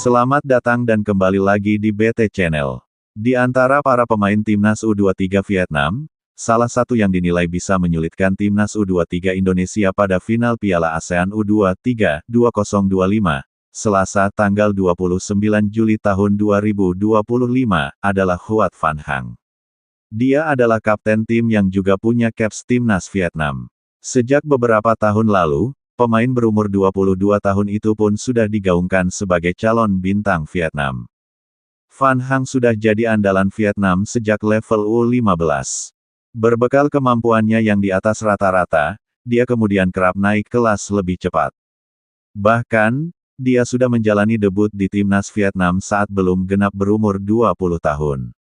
Selamat datang dan kembali lagi di BT Channel. Di antara para pemain timnas U23 Vietnam, salah satu yang dinilai bisa menyulitkan timnas U23 Indonesia pada final Piala ASEAN U23 2025, Selasa tanggal 29 Juli tahun 2025, adalah Huat Van Hang. Dia adalah kapten tim yang juga punya caps timnas Vietnam. Sejak beberapa tahun lalu, pemain berumur 22 tahun itu pun sudah digaungkan sebagai calon bintang Vietnam. Van Hang sudah jadi andalan Vietnam sejak level U15. Berbekal kemampuannya yang di atas rata-rata, dia kemudian kerap naik kelas lebih cepat. Bahkan, dia sudah menjalani debut di timnas Vietnam saat belum genap berumur 20 tahun.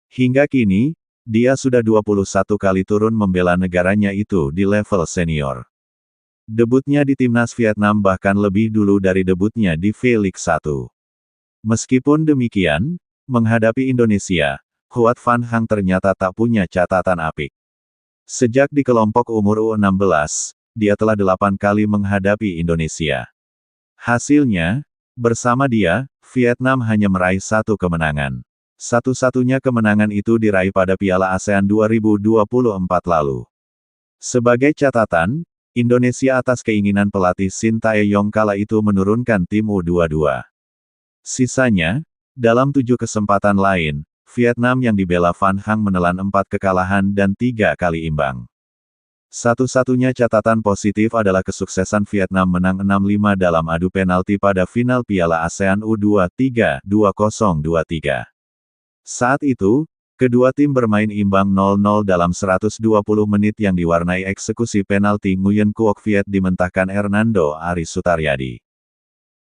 Hingga kini, dia sudah 21 kali turun membela negaranya itu di level senior. Debutnya di timnas Vietnam bahkan lebih dulu dari debutnya di V-League 1. Meskipun demikian, menghadapi Indonesia, Huat Van Hang ternyata tak punya catatan apik. Sejak di kelompok umur U16, dia telah 8 kali menghadapi Indonesia. Hasilnya, bersama dia, Vietnam hanya meraih 1 kemenangan. Satu-satunya kemenangan itu diraih pada Piala ASEAN 2024 lalu. Sebagai catatan, Indonesia atas keinginan pelatih Shin Tae-yong kala itu menurunkan tim U22. Sisanya, dalam 7 kesempatan lain, Vietnam yang dibela Van Hang menelan 4 kekalahan dan 3 kali imbang. Satu-satunya catatan positif adalah kesuksesan Vietnam menang 6-5 dalam adu penalti pada final Piala ASEAN U23 2023. Saat itu, kedua tim bermain imbang 0-0 dalam 120 menit yang diwarnai eksekusi penalti Nguyen Quoc Viet dimentahkan Hernando Ari Sutaryadi.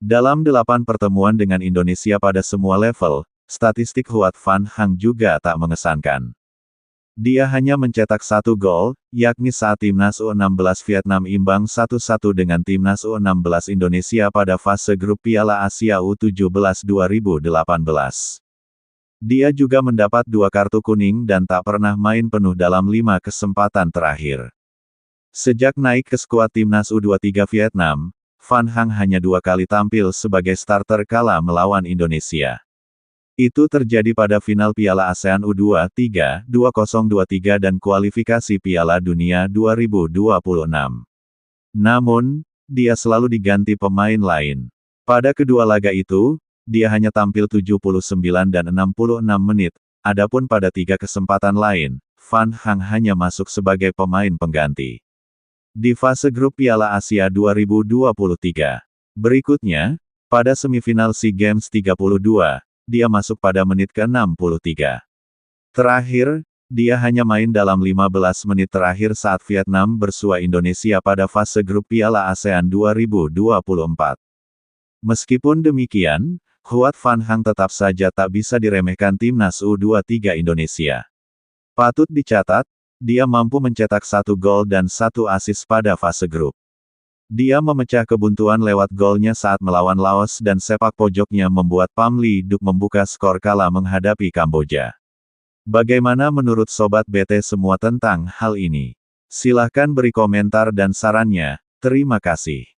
Dalam 8 pertemuan dengan Indonesia pada semua level, statistik Huat Van Hang juga tak mengesankan. Dia hanya mencetak 1 gol, yakni saat timnas U16 Vietnam imbang 1-1 dengan timnas U16 Indonesia pada fase grup Piala Asia U17 2018. Dia juga mendapat 2 kartu kuning dan tak pernah main penuh dalam 5 kesempatan terakhir. Sejak naik ke skuad timnas U23 Vietnam, Van Hang hanya 2 kali tampil sebagai starter kala melawan Indonesia. Itu terjadi pada final Piala ASEAN U23 2023 dan kualifikasi Piala Dunia 2026. Namun, dia selalu diganti pemain lain. Pada kedua laga itu, dia hanya tampil 79 dan 66 menit, adapun pada 3 kesempatan lain, Van Hang hanya masuk sebagai pemain pengganti. Di fase grup Piala Asia 2023. Berikutnya, pada semifinal SEA Games 32, dia masuk pada menit ke-63. Terakhir, dia hanya main dalam 15 menit terakhir saat Vietnam bersua Indonesia pada fase grup Piala ASEAN 2024. Meskipun demikian, Huat Van Hang tetap saja tak bisa diremehkan timnas U23 Indonesia. Patut dicatat, dia mampu mencetak 1 gol dan 1 assist pada fase grup. Dia memecah kebuntuan lewat golnya saat melawan Laos dan sepak pojoknya membuat Pham Ly Duc membuka skor kala menghadapi Kamboja. Bagaimana menurut Sobat BT semua tentang hal ini? Silahkan beri komentar dan sarannya, terima kasih.